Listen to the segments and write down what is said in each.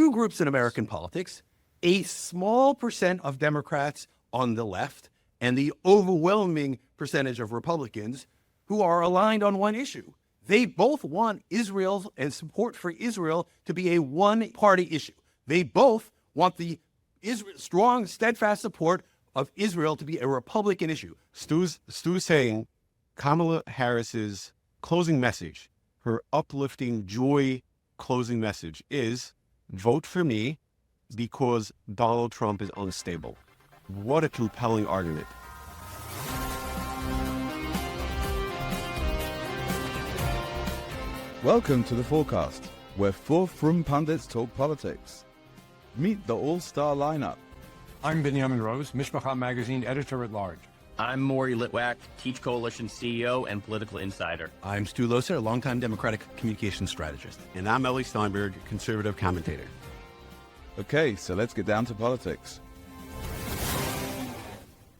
two groups in American politics, a small percent of Democrats on the left and the overwhelming percentage of Republicans who are aligned on one issue. They both want Israel and support for Israel to be a one-party issue. They both want the strong, steadfast support of Israel to be a Republican issue. Stu's saying Kamala Harris's closing message, her uplifting joy closing message is, vote for me because Donald Trump is unstable. What a compelling argument. Welcome to the Fourcast, where four frum pundits talk politics. Meet the all-star lineup. I'm Benjamin Rose, Mishpacha magazine editor-at-large. I'm Maury Litwack, Teach Coalition CEO and political insider. I'm Stu Loser, a longtime Democratic communications strategist. And I'm Eli Steinberg, conservative commentator. Okay, so let's get down to politics.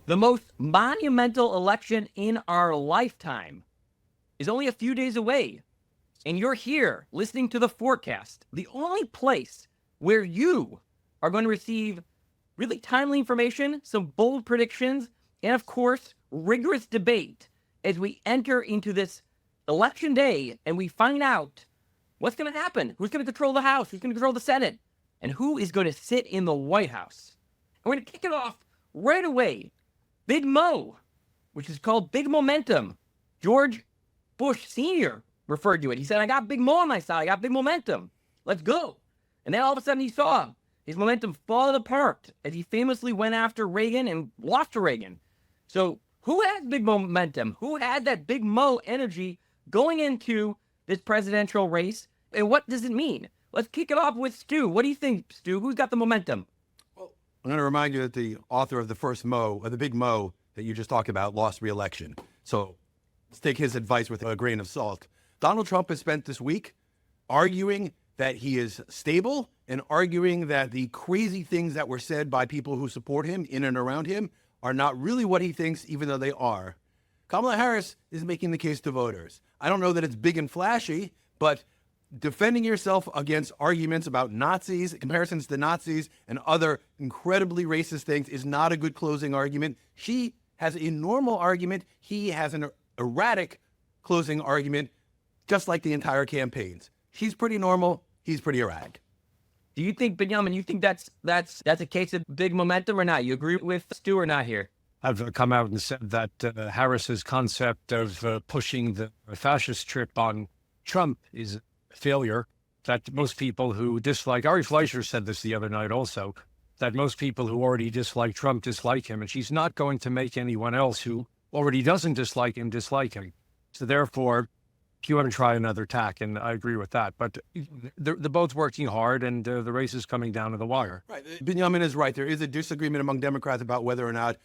The most monumental election in our lifetime is only a few days away. And you're here listening to the Fourcast, the only place where you are going to receive really timely information, some bold predictions, and of course, rigorous debate as we enter into this election day and we find out what's going to happen, who's going to control the House, who's going to control the Senate, and who is going to sit in the White House. And we're going to kick it off right away. Big Mo, which is called Big Momentum. George Bush Sr. referred to it. He said, I got Big Mo on my side. I got big momentum. Let's go. And then all of a sudden he saw his momentum fall apart as he famously went after Reagan and lost to Reagan. So who has big momentum? Who had that Big Mo energy going into this presidential race? And what does it mean? Let's kick it off with Stu. What do you think, Stu? Who's got the momentum? Well, I'm going to remind you that the author of the first Mo, or the Big Mo that you just talked about, lost re-election. So let's take his advice with a grain of salt. Donald Trump has spent this week arguing that he is stable and arguing that the crazy things that were said by people who support him in and around him are not really what he thinks, even though they are. Kamala Harris is making the case to voters. I don't know that it's big and flashy, but defending yourself against arguments about Nazis, comparisons to Nazis, and other incredibly racist things is not a good closing argument. She has a normal argument. He has an erratic closing argument, just like the entire campaigns. She's pretty normal. He's pretty erratic. Do you think, Benjamin, you think that's a case of big momentum or not? You agree with Stu or not here? I've come out and said that Harris's concept of pushing the fascist trip on Trump is a failure, that most people who dislike, Ari Fleischer said this the other night also, that most people who already dislike Trump dislike him, and she's not going to make anyone else who already doesn't dislike him dislike him. So therefore, you want to try another tack, and I agree with that. But they're both working hard, and the race is coming down to the wire. Right. Benjamin is right. There is a disagreement among Democrats about whether or not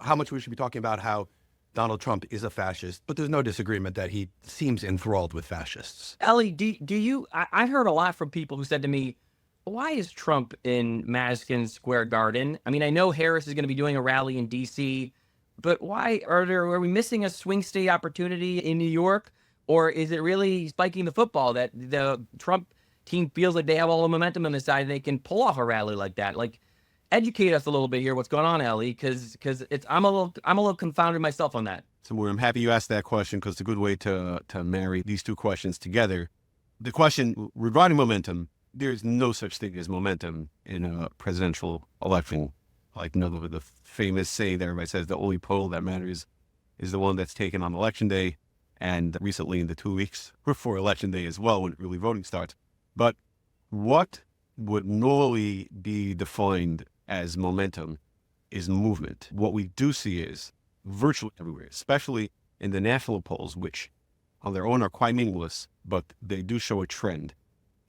how much we should be talking about how Donald Trump is a fascist. But there's no disagreement that he seems enthralled with fascists. Ellie, do you? I heard a lot from people who said to me, "Why is Trump in Madison Square Garden? I mean, I know Harris is going to be doing a rally in D.C., but why are we missing a swing state opportunity in New York?" Or is it really spiking the football that the Trump team feels like they have all the momentum on the side and they can pull off a rally like that? Like, educate us a little bit here. What's going on, Ellie? Because I'm a little confounded myself on that. So I'm happy you asked that question because it's a good way to marry these two questions together. The question regarding momentum, there's no such thing as momentum in a presidential election. Like the famous saying that everybody says, the only poll that matters is the one that's taken on election day. And recently in the 2 weeks before Election Day as well, when early voting starts. But what would normally be defined as momentum is movement. What we do see is virtually everywhere, especially in the national polls, which on their own are quite meaningless, but they do show a trend.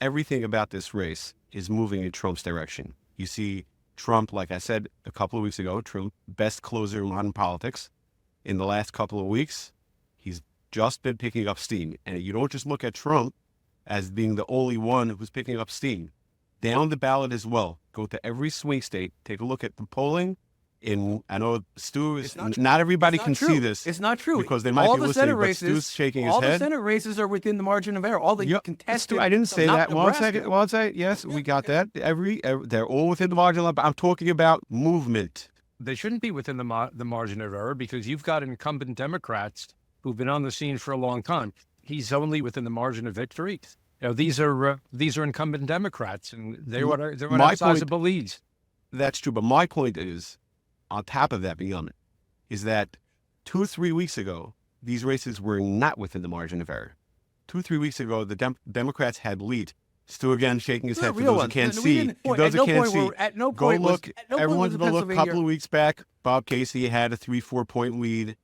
Everything about this race is moving in Trump's direction. You see Trump, like I said a couple of weeks ago, Trump, best closer in modern politics. In the last couple of weeks, he's just been picking up steam. And you don't just look at Trump as being the only one who's picking up steam. Down the ballot as well. Go to every swing state, take a look at the polling, I know Stu is, It's not true. not everybody It's can not true. see this. It's not true. Because they might all be the listening, Senate but races, Stu's shaking his all head. the Senate races are within the margin of error. All the Yeah, contested. Stu, I didn't say not that. One Nebraska. second. Yes, we got that. They're all within the margin. I'm talking about movement. They shouldn't be within the margin of error because you've got incumbent Democrats who've been on the scene for a long time. He's only within the margin of victory. These are incumbent Democrats, and they're what have sizable leads. That's true, but my point is, on top of that, beyond it, is that 2-3 weeks ago, these races were not within the margin of error. 2-3 weeks ago, the Democrats had lead. Stu again shaking his head for those who can't see. Those who can't see, go look. Everyone's going to look a couple of weeks back. Bob Casey had a 3-4 point lead.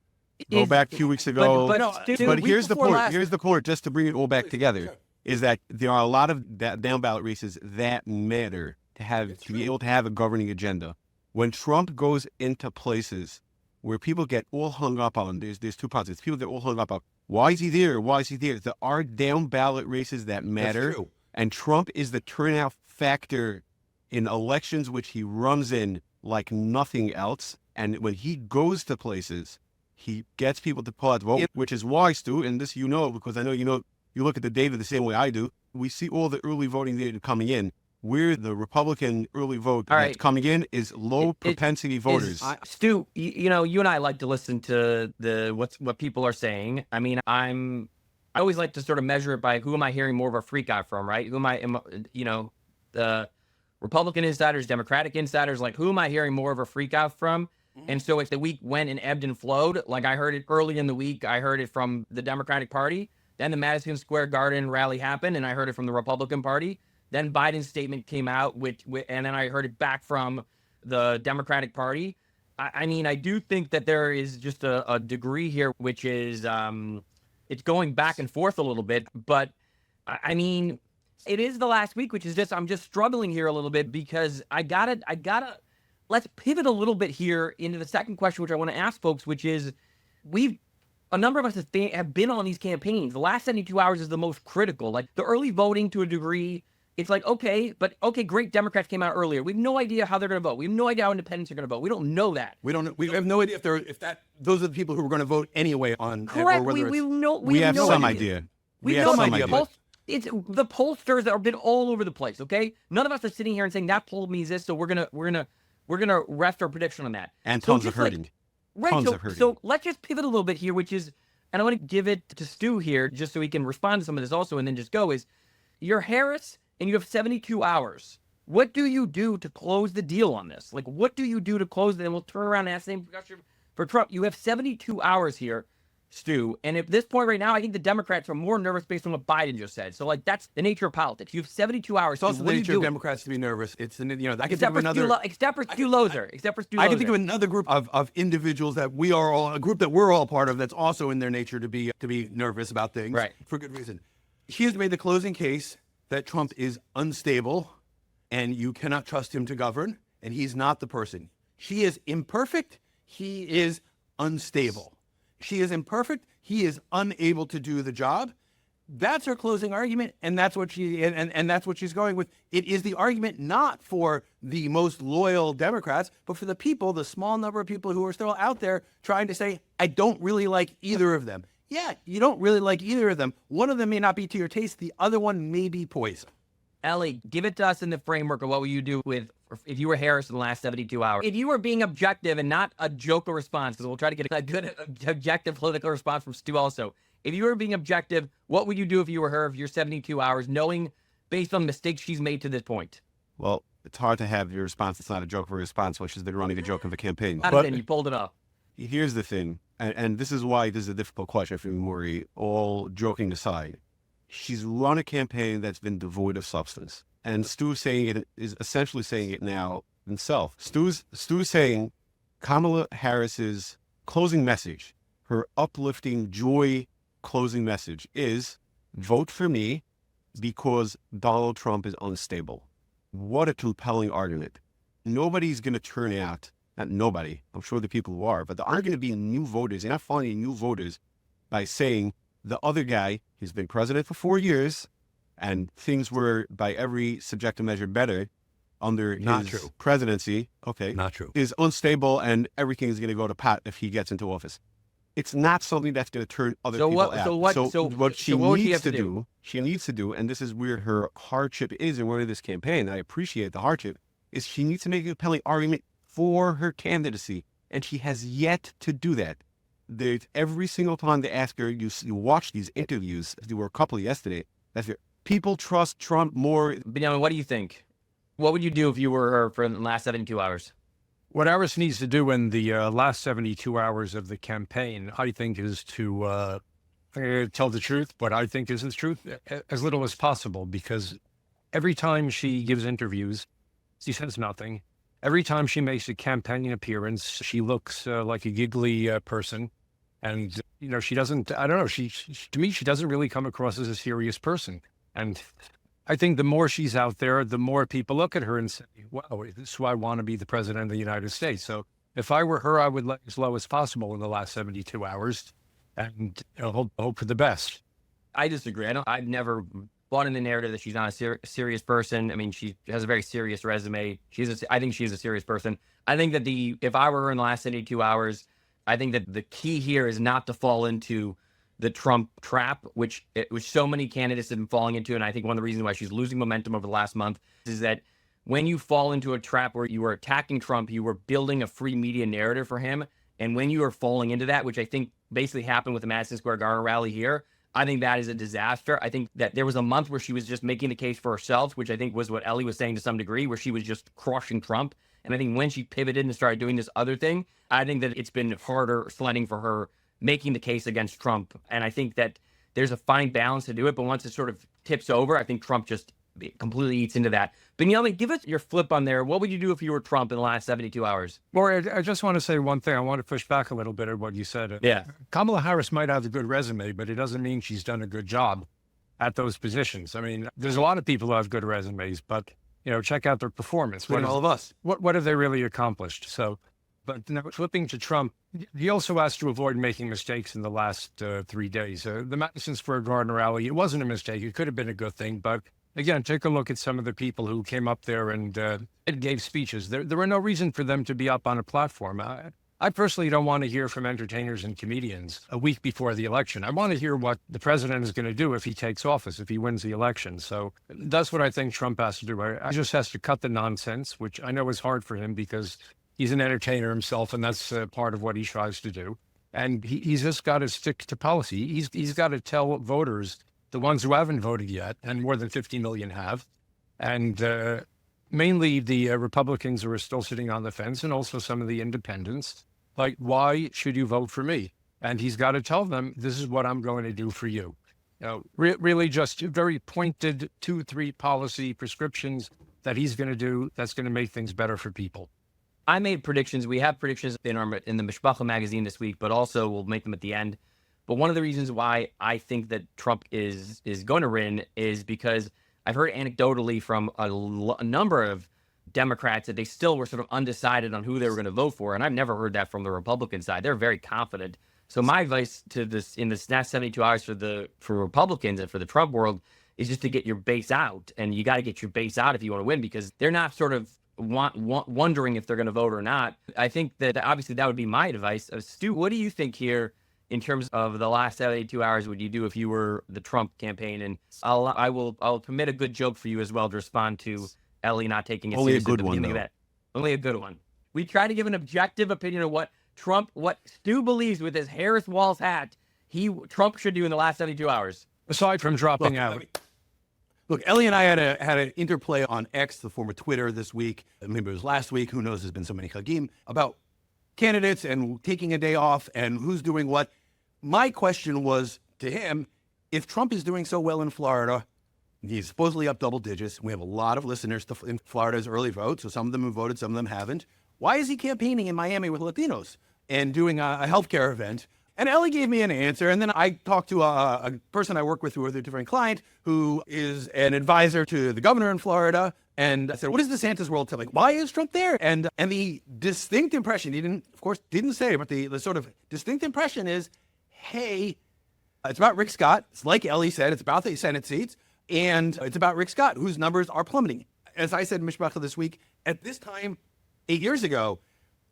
Go back a few weeks ago. But here's the point. Here's the point, just to bring it all back together, is that there are a lot of down ballot races that matter to be able to have a governing agenda. When Trump goes into places where people get all hung up on, there's two parts. People get all hung up on, why is he there? Why is he there? There are down ballot races that matter. That's true. And Trump is the turnout factor in elections which he runs in like nothing else. And when he goes to places, he gets people to pull out the vote, which is why, Stu, and this because I know you look at the data the same way I do. We see all the early voting data coming in. Where the Republican early vote that's coming in is low propensity voters. Stu, you and I like to listen to what people are saying. I mean, I always like to sort of measure it by who am I hearing more of a freak out from, right? The Republican insiders, Democratic insiders, like who am I hearing more of a freak out from? And so if the week went and ebbed and flowed, like I heard it early in the week, I heard it from the Democratic Party. Then the Madison Square Garden rally happened, and I heard it from the Republican Party. Then Biden's statement came out, and then I heard it back from the Democratic Party. I mean, I do think that there is just a degree here, which is it's going back and forth a little bit. But I mean, it is the last week, which is I'm just struggling here a little bit because I gotta. Let's pivot a little bit here into the second question, which I want to ask folks, which is a number of us have been on these campaigns. The last 72 hours is the most critical. Like the early voting to a degree. It's like, okay, great. Democrats came out earlier. We have no idea how they're going to vote. We have no idea how independents are going to vote. We don't know that. We have no idea those are the people who are going to vote anyway on. Correct. We have some idea. We have some idea. It's the pollsters that have been all over the place. Okay, none of us are sitting here and saying that poll means this, so we're gonna rest our prediction on that. And tons of hurting. So let's just pivot a little bit here, which is, and I want to give it to Stu here just so he can respond to some of this also, and then just go is, you're Harris. And you have 72 hours. What do you do to close the deal on this? Like, what do you do to close it? And we'll turn around and ask the same question for Trump. You have 72 hours here, Stu. And at this point right now, I think the Democrats are more nervous based on what Biden just said. So, like, that's the nature of politics. You have 72 hours. It's also the nature of Democrats to be nervous. It's, I can think of another... Except for Stu Lozer. I can think of another group of individuals that a group that we're all part of that's also in their nature to be nervous about things. Right. For good reason. He has made the closing case that Trump is unstable and you cannot trust him to govern, and he's not the person. She is imperfect. He is unstable. She is imperfect. He is unable to do the job. That's her closing argument, and that's what that's what she's going with. It is the argument not for the most loyal Democrats, but for the people, the small number of people who are still out there trying to say, I don't really like either of them. Yeah, you don't really like either of them. One of them may not be to your taste. The other one may be poison. Ellie, give it to us in the framework of what would you do if you were Harris in the last 72 hours. If you were being objective and not a joker response, because we'll try to get a good objective political response from Stu also. If you were being objective, what would you do if you were her of your 72 hours, knowing based on mistakes she's made to this point? Well, it's hard to have your response that's not a joker response, which has been running a joke of a campaign. But you pulled it off. Here's the thing. And this is why this is a difficult question for Maury, all joking aside. She's run a campaign that's been devoid of substance. And Stu saying it is essentially saying it now himself. Stu's saying Kamala Harris's closing message, her uplifting joy closing message is, vote for me because Donald Trump is unstable. What a compelling argument. Nobody's going to turn out. Not nobody, I'm sure the people who are, but there aren't going to be new voters. They're not finding new voters by saying the other guy, he's been president for 4 years, and things were, by every subjective measure, better under Not his true. presidency, okay, Not true. is unstable and everything is going to go to pot if he gets into office. It's not something that's going to turn other So people what- out. so what- So so- what she so what would she needs have to to do, she needs to do, and this is where her hardship is in winning this campaign. I appreciate the hardship, is she needs to make a compelling argument for her candidacy, and she has yet to do that. There's every single time they ask her, you watch these interviews, there were a couple yesterday, people trust Trump more. Benjamin, what do you think? What would you do if you were her for the last 72 hours? What Harris needs to do in the last 72 hours of the campaign, I think, is to tell the truth, what I think is the truth, as little as possible, because every time she gives interviews, she says nothing. Every time she makes a campaign appearance, she looks like a giggly person. And, she doesn't, I don't know, to me, she doesn't really come across as a serious person. And I think the more she's out there, the more people look at her and say, wow, this is who I want to be the president of the United States. So if I were her, I would let as low as possible in the last 72 hours and hope for the best. I disagree. I've never bought in the narrative that she's not a serious person. I mean, she has a very serious resume. I think she's a serious person. I think that if I were her in the last 72 hours, I think that the key here is not to fall into the Trump trap, which so many candidates have been falling into. And I think one of the reasons why she's losing momentum over the last month is that when you fall into a trap where you are attacking Trump, you were building a free media narrative for him. And when you are falling into that, which I think basically happened with the Madison Square Garden rally here, I think that is a disaster. I think that there was a month where she was just making the case for herself, which I think was what Ellie was saying to some degree, where she was just crushing Trump. And I think when she pivoted and started doing this other thing, I think that it's been harder sledding for her making the case against Trump. And I think that there's a fine balance to do it. But once it sort of tips over, I think Trump just completely eats into that. But give us your flip on there. What would you do if you were Trump in the last 72 hours? Laura, I just want to say one thing. I want to push back a little bit at what you said. Yeah. Kamala Harris might have a good resume, but it doesn't mean she's done a good job at those positions. I mean, there's a lot of people who have good resumes, but, check out their performance. Including all of us. What have they really accomplished? So, but flipping to Trump, he also has to avoid making mistakes in the last 3 days. The Madison Square Garden rally, it wasn't a mistake. It could have been a good thing, but again, take a look at some of the people who came up there and gave speeches. There were no reason for them to be up on a platform. I personally don't want to hear from entertainers and comedians a week before the election. I want to hear what the president is going to do if he takes office, if he wins the election. So that's what I think Trump has to do. I just has to cut the nonsense, which I know is hard for him because he's an entertainer himself, and that's part of what he tries to do. And he's just got to stick to policy. He's got to tell voters, the ones who haven't voted yet, and more than 50 million have, and mainly the Republicans who are still sitting on the fence, and also some of the independents, like, why should you vote for me? And he's got to tell them, this is what I'm going to do for you. Really just very pointed 2-3 policy prescriptions that he's going to do that's going to make things better for people. I made predictions. We have predictions in the Mishpacha magazine this week, but also we'll make them at the end. But one of the reasons why I think that Trump is going to win is because I've heard anecdotally from a number of Democrats that they still were sort of undecided on who they were going to vote for. And I've never heard that from the Republican side. They're very confident. So my advice to this in this last 72 hours for Republicans and for the Trump world is just to get your base out. And you got to get your base out if you want to win, because they're not sort of wondering if they're going to vote or not. I think that obviously that would be my advice. Stu, what do you think here in terms of the last 72 hours would you do if you were the Trump campaign? And I'll commit a good joke for you as well to respond to Ellie not taking it Only a seriously good at the one, beginning of though. that. Only a good one. We try to give an objective opinion of what Stu believes with his Harris Walls hat Trump should do in the last 72 hours. Aside from dropping out. Look, Ellie and I had an interplay on X, the former Twitter, this week. Maybe it was last week. Who knows? There's been so many chagim about candidates and taking a day off and who's doing what. My question was to him, if Trump is doing so well in Florida, he's supposedly up double digits. We have a lot of listeners in Florida's early vote, so some of them have voted, some of them haven't. Why is he campaigning in Miami with Latinos and doing a healthcare event? And Ellie gave me an answer, and then I talked to a person I work with who is a different client who is an advisor to the governor in Florida, and I said, what is DeSantis' world telling? Why is Trump there? And the distinct impression, he didn't say, but the sort of distinct impression is, hey, it's about Rick Scott. It's like Ellie said, it's about the Senate seats, and it's about Rick Scott, whose numbers are plummeting. as I said in Mishpacha this week, at this time, 8 years ago,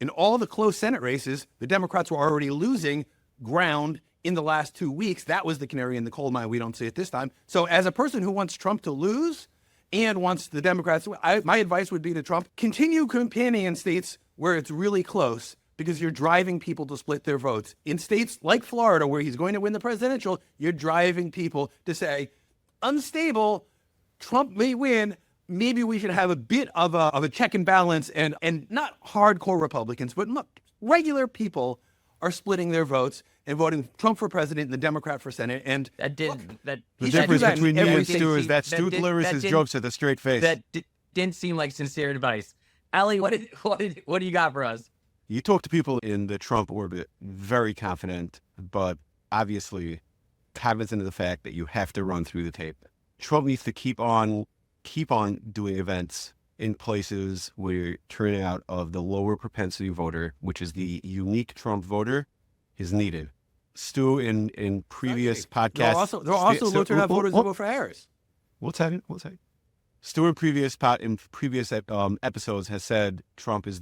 in all the close Senate races, the Democrats were already losing ground in the last 2 weeks. That was the canary in the coal mine. We don't see it this time. So as a person who wants Trump to lose and wants the Democrats, my advice would be to Trump, continue campaigning in states where it's really close, because you're driving people to split their votes. In states like Florida, where he's going to win the presidential, you're driving people to say, unstable, Trump may win. Maybe we should have a bit of a check and balance, and not hardcore Republicans, but regular people are splitting their votes and voting Trump for president and the Democrat for Senate. And That didn't. The difference between me and Stu is that Stu delivers his jokes with a straight face. Didn't seem like sincere advice. Eli, what do you got for us? You talk to people in the Trump orbit, very confident, but obviously cognizant of the fact that you have to run through the tape. Trump needs to keep on doing events in places where turnout of the lower propensity voter, which is the unique Trump voter, is needed. Stu, in previous podcasts, there are also low turnout voters who vote for Harris. What's that? Stu in previous episodes has said Trump is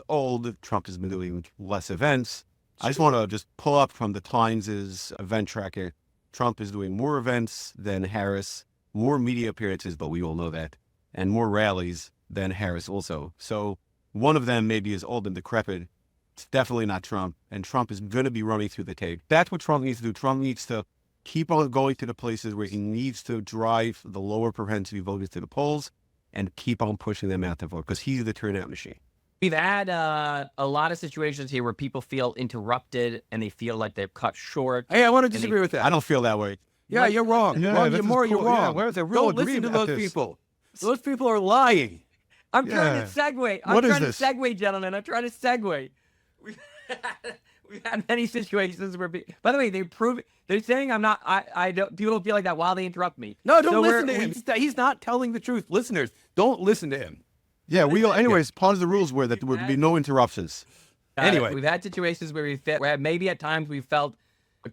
old. Trump has been doing less events. I just want to pull up from the Times' event tracker. Trump is doing more events than Harris, more media appearances, but we all know that, and more rallies than Harris also. So one of them maybe is old and decrepit. It's definitely not Trump, and Trump is going to be running through the tape. That's what Trump needs to do. Trump needs to keep on going to the places where he needs to drive the lower propensity voters to the polls and keep on pushing them out to vote, because he's the turnout machine. We've had a lot of situations here where people feel interrupted and they feel like they're cut short. Hey, I want to disagree with that. I don't feel that way. Yeah, you're wrong. Yeah, You're wrong. Yeah, where's the real Don't listen to agreement those at this? people. Those people are lying. I'm trying Yeah. to segue. What is I'm trying this? to segue, gentlemen. I'm trying to segue. We've had many situations where, by the way, they're saying I'm not. I don't. People don't feel like that while they interrupt me. No, don't So listen to we're- him. He's not telling the truth. Listeners, don't listen to him. Yeah, anyways, part of the rules were that there would be no interruptions. Anyway. We've had situations where maybe at times we felt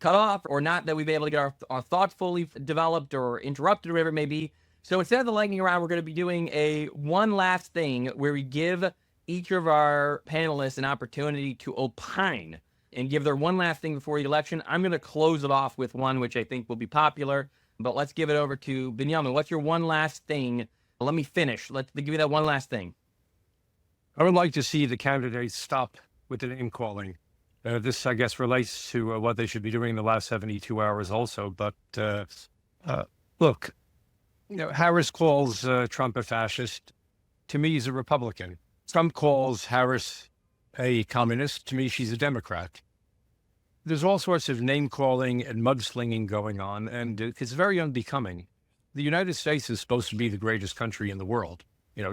cut off or not that we've been able to get our thoughts fully developed or interrupted or whatever it may be. So instead of the lightning round, we're going to be doing a one last thing where we give each of our panelists an opportunity to opine and give their one last thing before the election. I'm going to close it off with one which I think will be popular, but let's give it over to Binyamin. What's your one last thing? Let me finish. Let's give you that one last thing. I would like to see the candidates stop with the name calling. This, I guess, relates to what they should be doing in the last 72 hours also. But look, Harris calls Trump a fascist. To me, he's a Republican. Trump calls Harris a communist. To me, she's a Democrat. There's all sorts of name calling and mudslinging going on, and it's very unbecoming. The United States is supposed to be the greatest country in the world.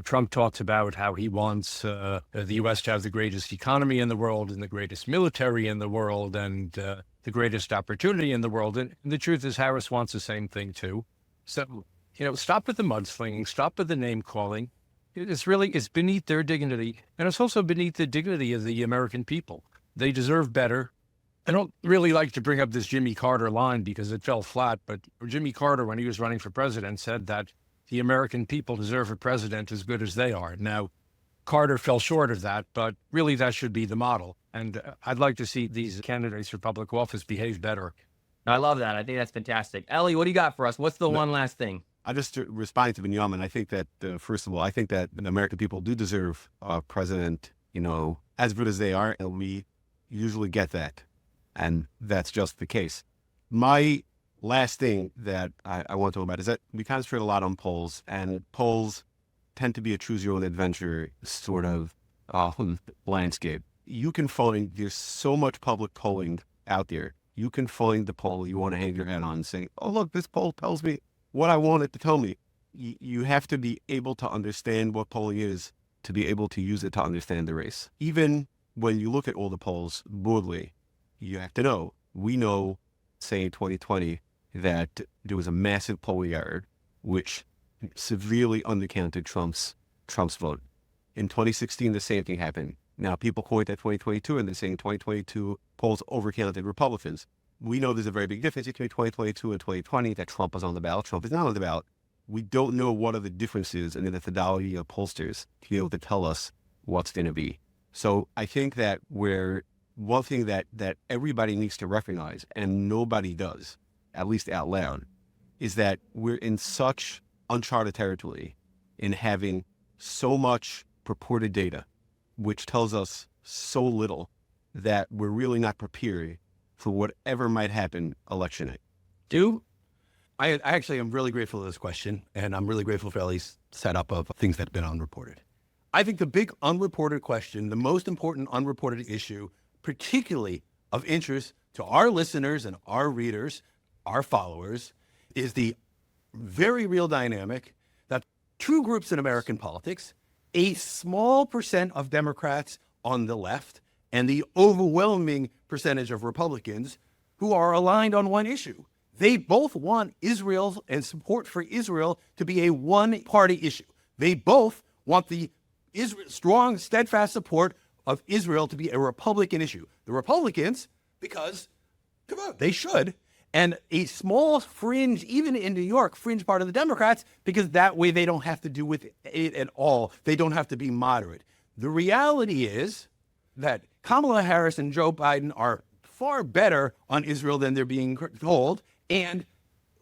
Trump talks about how he wants the U.S. to have the greatest economy in the world and the greatest military in the world and the greatest opportunity in the world. And the truth is Harris wants the same thing, too. So, stop with the mudslinging, stop with the name calling. It's beneath their dignity. And it's also beneath the dignity of the American people. They deserve better. I don't really like to bring up this Jimmy Carter line because it fell flat, but Jimmy Carter, when he was running for president, said that the American people deserve a president as good as they are. Now, Carter fell short of that, but really that should be the model. And I'd like to see these candidates for public office behave better. I love that. I think that's fantastic. Ellie, what do you got for us? What's the one last thing? I just responding to Binyamin. I think that first of all, I think that the American people do deserve a president, as good as they are, and we usually get that, and that's just the case. My last thing that I want to talk about is that we concentrate a lot on polls, and polls tend to be a choose-your-own-adventure sort of landscape. You can find there's so much public polling out there. You can find the poll you want to hang your hat on, saying, "Oh, look, this poll tells me what I want it to tell me." You have to be able to understand what polling is to be able to use it to understand the race. Even when you look at all the polls broadly, you have to know. We know, say in 2020, that there was a massive polling error, which severely undercounted Trump's vote. In 2016, the same thing happened. Now, people point at 2022 and they're saying 2022 polls overcounted Republicans. We know there's a very big difference between 2022 and 2020, that Trump was on the ballot. Trump is not on the ballot. we don't know what are the differences in the methodology of pollsters to be able to tell us what's going to be. So I think that one thing that everybody needs to recognize, and nobody does, at least out loud, is that we're in such uncharted territory in having so much purported data, which tells us so little, that we're really not prepared for whatever might happen election night. I actually am really grateful for this question, and I'm really grateful for Eli's setup of things that have been unreported. I think the big unreported question, the most important unreported issue, particularly of interest to our listeners and our readers, our followers, is the very real dynamic that two groups in American politics, a small percent of Democrats on the left and the overwhelming percentage of Republicans who are aligned on one issue. They both want Israel and support for Israel to be a one-party issue. They both want the strong, steadfast support of Israel to be a Republican issue. The Republicans, because they should, and a small fringe, even in New York, fringe part of the Democrats, because that way they don't have to do with it at all. They don't have to be moderate. The reality is that Kamala Harris and Joe Biden are far better on Israel than they're being told. And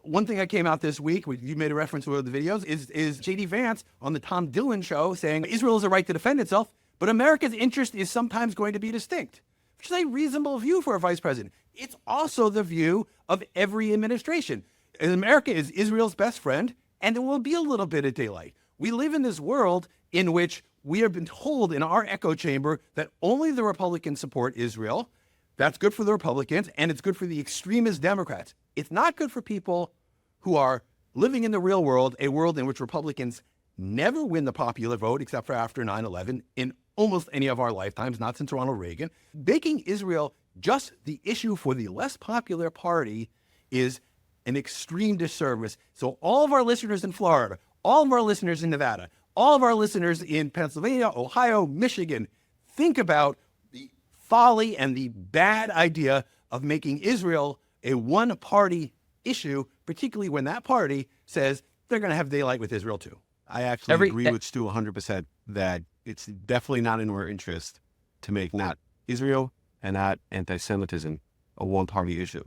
one thing that came out this week, you made a reference to one of the videos, is J.D. Vance on the Tom Dillon show saying Israel has a right to defend itself, but America's interest is sometimes going to be distinct, which is a reasonable view for a vice president. It's also the view of every administration. And America is Israel's best friend, and there will be a little bit of daylight. We live in this world in which we have been told in our echo chamber that only the Republicans support Israel. That's good for the Republicans, and it's good for the extremist Democrats. It's not good for people who are living in the real world, a world in which Republicans never win the popular vote except for after 9/11 in almost any of our lifetimes, not since Ronald Reagan. Making Israel just the issue for the less popular party is an extreme disservice. So all of our listeners in Florida, all of our listeners in Nevada, all of our listeners in Pennsylvania, Ohio, Michigan, think about the folly and the bad idea of making Israel a one-party issue, particularly when that party says they're going to have daylight with Israel too. I actually agree with Stu 100% that it's definitely not in our interest to make not Israel and not anti-Semitism a one-party issue.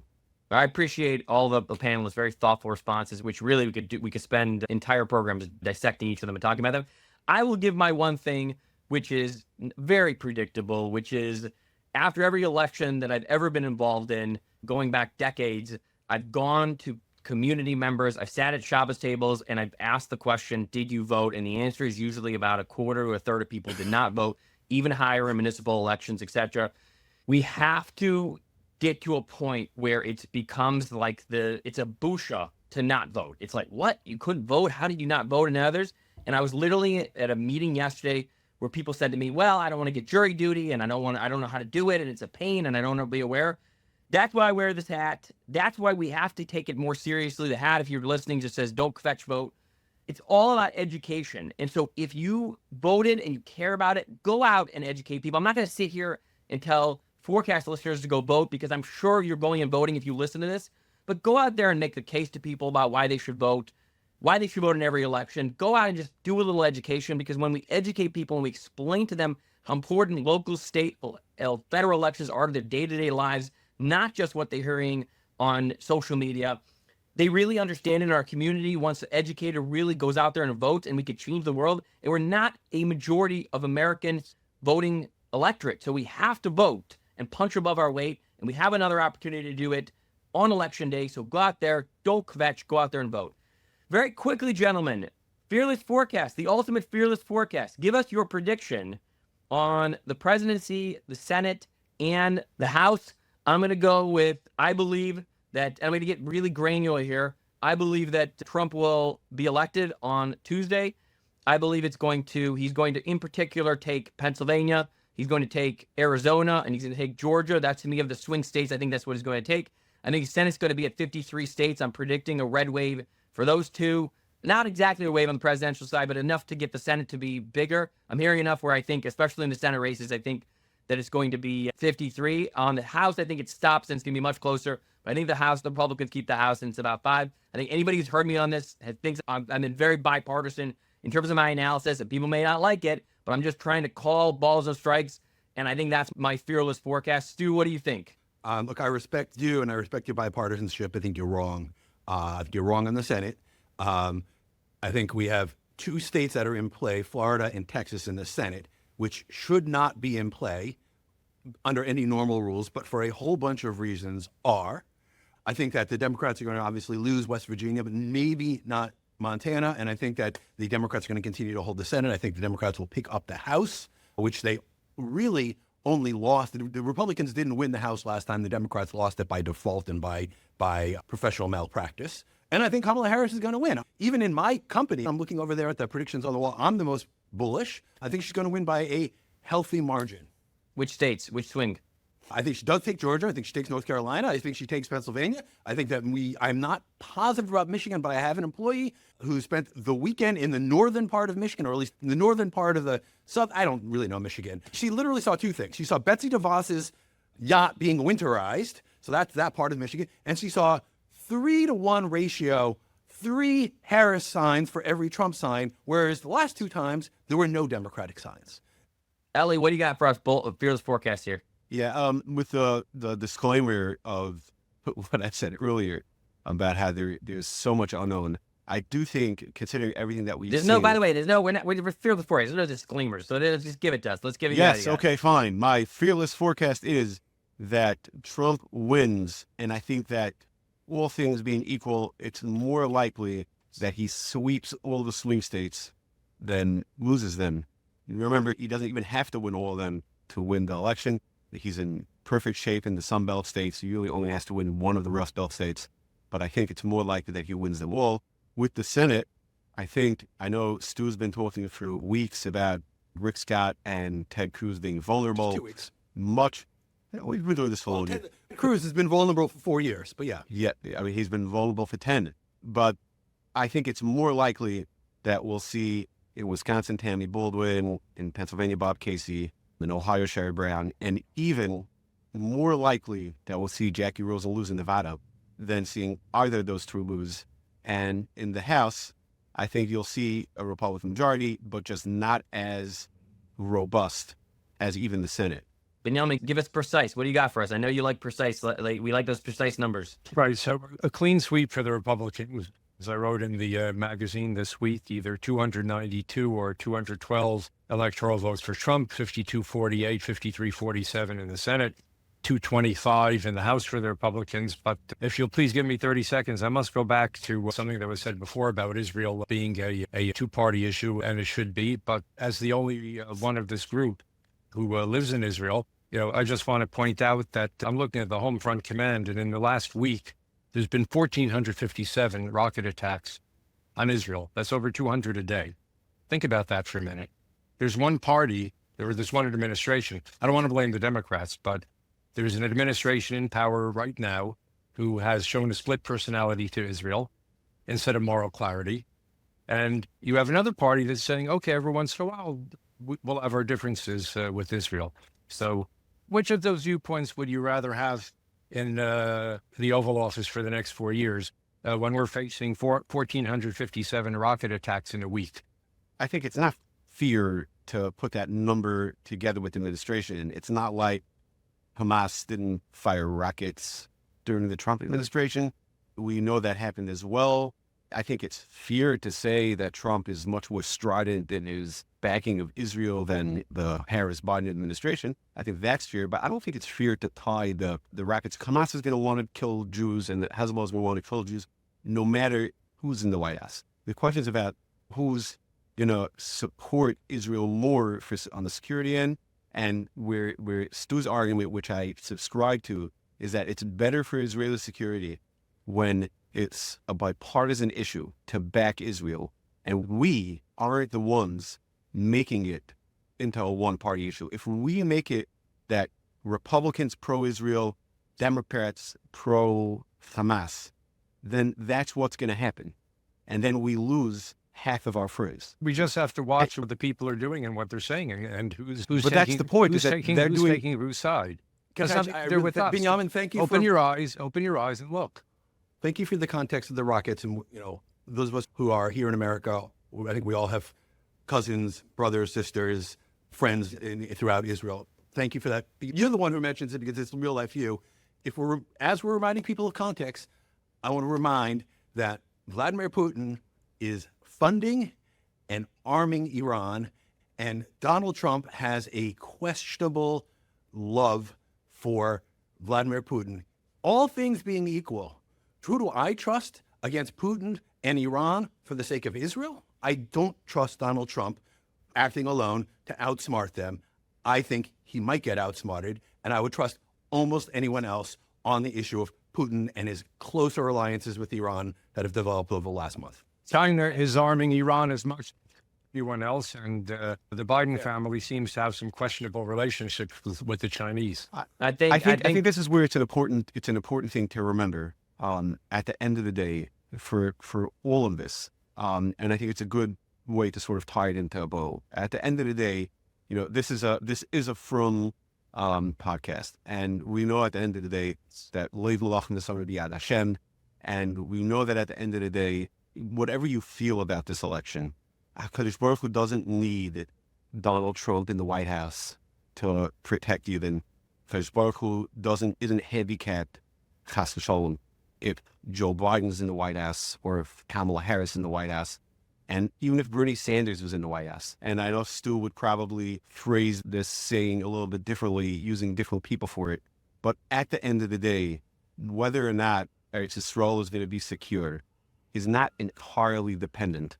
I appreciate all the panelists' very thoughtful responses, which really we could spend entire programs dissecting each of them and talking about them. I will give my one thing, which is very predictable, which is after every election that I've ever been involved in, going back decades, I've gone to community members, I've sat at Shabbos tables, and I've asked the question, did you vote? And the answer is usually about a quarter to a third of people did not vote, even higher in municipal elections, etc. We have to get to a point where it becomes like it's a busha to not vote. It's like, what? You couldn't vote? How did you not vote? And others? And I was literally at a meeting yesterday where people said to me, well, I don't want to get jury duty, and I don't know how to do it, and it's a pain, and I don't know to be aware. That's why I wear this hat. That's why we have to take it more seriously. The hat, if you're listening, just says, don't fetch vote. It's all about education. And so if you voted and you care about it, go out and educate people. I'm not going to sit here and tell Fourcast listeners to go vote, because I'm sure you're going and voting if you listen to this. But go out there and make the case to people about why they should vote, why they should vote in every election. Go out and just do a little education, because when we educate people and we explain to them how important local, state, federal elections are to their day-to-day lives, not just what they're hearing on social media, they really understand in our community. Once the educator really goes out there and votes, and we could change the world. And we're not a majority of American voting electorate. So we have to vote and punch above our weight. And we have another opportunity to do it on election day. So go out there, don't kvetch, go out there and vote. Very quickly, gentlemen, Fearless Fourcast, the ultimate Fearless Fourcast. Give us your prediction on the presidency, the Senate, and the House. I'm going to go with, I believe that, I'm going to get really granular here. I believe that Trump will be elected on Tuesday. I believe he's going to, in particular, take Pennsylvania. He's going to take Arizona, and he's going to take Georgia. That's, to me, of the swing states. I think that's what he's going to take. I think the Senate's going to be at 53 states. I'm predicting a red wave for those two. Not exactly a wave on the presidential side, but enough to get the Senate to be bigger. I'm hearing enough where I think, especially in the Senate races, I think that it's going to be 53. On the House, I think it stops and it's going to be much closer. But I think the Republicans keep the House, and it's about 5. I think anybody who's heard me on this thinks I'm been very bipartisan in terms of my analysis, and people may not like it, but I'm just trying to call balls and strikes, and I think that's my fearless forecast. Stu, what do you think? Look, I respect you, and I respect your bipartisanship. I think you're wrong. I think you're wrong in the Senate. I think we have 2 states that are in play, Florida and Texas, in the Senate, which should not be in play under any normal rules, but for a whole bunch of reasons are. I think that the Democrats are going to obviously lose West Virginia, but maybe not Montana. And I think that the Democrats are going to continue to hold the Senate. I think the Democrats will pick up the House, which they really only lost. The Republicans didn't win the House last time. The Democrats lost it by default and by professional malpractice. And I think Kamala Harris is going to win. Even in my company, I'm looking over there at the predictions on the wall. I'm the most bullish. I think she's going to win by a healthy margin. Which states? Which swing? I think she does take Georgia. I think she takes North Carolina. I think she takes Pennsylvania. I think that I'm not positive about Michigan, but I have an employee who spent the weekend in the northern part of Michigan, or at least in the northern part of the south. I don't really know Michigan. She literally saw 2 things. She saw Betsy DeVos's yacht being winterized. So that's that part of Michigan. And she saw 3-to-1 ratio, 3 Harris signs for every Trump sign, whereas the last 2 times there were no Democratic signs. Ellie, what do you got for us? Fearless forecast here. Yeah, with the disclaimer of what I said earlier about how there's so much unknown, I do think, considering everything that we've seen... by the way, we're fearless forecast. There's no disclaimers, so just give it to us. Let's give it. Yes, okay, fine. My fearless forecast is that Trump wins, and I think that all things being equal, it's more likely that he sweeps all the swing states than loses them. Remember, he doesn't even have to win all of them to win the election. He's in perfect shape in the Sun Belt states. He really only has to win one of the Rust Belt states. But I think it's more likely that he wins them all. With the Senate, I know Stu's been talking for weeks about Rick Scott and Ted Cruz being vulnerable. Just 2 weeks. We've been doing this for a long time. Cruz has been vulnerable for 4 years, but yeah. Yeah, I mean, he's been vulnerable for 10. But I think it's more likely that we'll see in Wisconsin, Tammy Baldwin, in Pennsylvania, Bob Casey, in Ohio, Sherry Brown, and even more likely that we'll see Jackie Rosen lose in Nevada than seeing either of those 2 lose. And in the House, I think you'll see a Republican majority, but just not as robust as even the Senate. Benjamin, give us precise. What do you got for us? I know you like precise. We like those precise numbers. Right. So a clean sweep for the Republicans, as I wrote in the magazine this week, either 292 or 212 electoral votes for Trump, 52-48, 53-47 in the Senate, 225 in the House for the Republicans. But if you'll please give me 30 seconds, I must go back to something that was said before about Israel being a 2-party issue, and it should be. But as the only one of this group who lives in Israel, I just want to point out that I'm looking at the Home Front Command, and in the last week, there's been 1,457 rocket attacks on Israel. That's over 200 a day. Think about that for a minute. There's one party, there's one administration. I don't want to blame the Democrats, but there's an administration in power right now who has shown a split personality to Israel instead of moral clarity. And you have another party that's saying, okay, every once in a while, we'll have our differences with Israel. So which of those viewpoints would you rather have in the Oval Office for the next 4 years when we're facing 1,457 rocket attacks in a week? I think it's not fear to put that number together with the administration. It's not like Hamas didn't fire rockets during the Trump administration. We know that happened as well. I think it's fear to say that Trump is much more strident in his backing of Israel than the Harris-Biden administration. I think that's fear, but I don't think it's fear to tie the rockets. Hamas is going to want to kill Jews, and Hezbollah is going to want to kill Jews, no matter who's in the White House. The question is about who's going to support Israel more on the security end, and where Stu's argument, which I subscribe to, is that it's better for Israeli security when it's a bipartisan issue to back Israel, and we aren't the ones making it into a one-party issue. If we make it that Republicans pro-Israel, Democrats pro-Hamas, then that's what's going to happen. And then we lose half of our phrase. We just have to watch what the people are doing and what they're saying, and who's But taking, that's the point, Who's is that taking, they're who's doing- taking whose side? Can That's I- nothing I to do really- with us. Binyamin, thank you Open for- your eyes. Open your eyes and look. Thank you for the context of the rockets, and those of us who are here in America, I think we all have cousins, brothers, sisters, friends throughout Israel. Thank you for that. You're the one who mentions it because it's real life view. As we're reminding people of context, I want to remind that Vladimir Putin is funding and arming Iran, and Donald Trump has a questionable love for Vladimir Putin. All things being equal, who do I trust against Putin and Iran for the sake of Israel? I don't trust Donald Trump acting alone to outsmart them. I think he might get outsmarted, and I would trust almost anyone else on the issue of Putin and his closer alliances with Iran that have developed over the last month. China is arming Iran as much as anyone else, and the Biden family seems to have some questionable relationships with the Chinese. I think this is where it's an important thing to remember. At the end of the day, for all of this, and I think it's a good way to sort of tie it into a bow. At the end of the day, this is a from podcast, and we know at the end of the day that Lev L'Lach Nesar B'Yad Hashem, and we know that at the end of the day, whatever you feel about this election, HaKadosh Baruch Hu doesn't need Donald Trump in the White House to protect you. Then HaKadosh Baruch Hu isn't handicapped, chas v'shalom, if Joe Biden's in the White House or if Kamala Harris in the White House, and even if Bernie Sanders was in the White House. And I know Stu would probably phrase this saying a little bit differently, using different people for it. But at the end of the day, whether or not Eretz Yisrael is going to be secure is not entirely dependent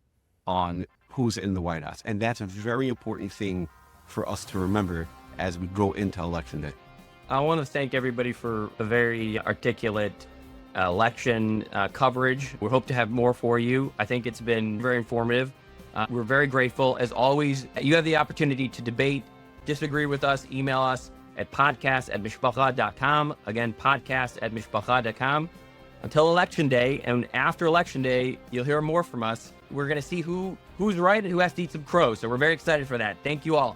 on who's in the White House. And that's a very important thing for us to remember as we go into Election Day. I want to thank everybody for a very articulate election coverage. We hope to have more for you. I think it's been very informative. We're very grateful. As always, you have the opportunity to debate, disagree with us, email us at podcast@mishpacha.com. Again, podcast@mishpacha.com. Until Election Day, and after Election Day, you'll hear more from us. We're going to see who's right and who has to eat some crow. So we're very excited for that. Thank you all.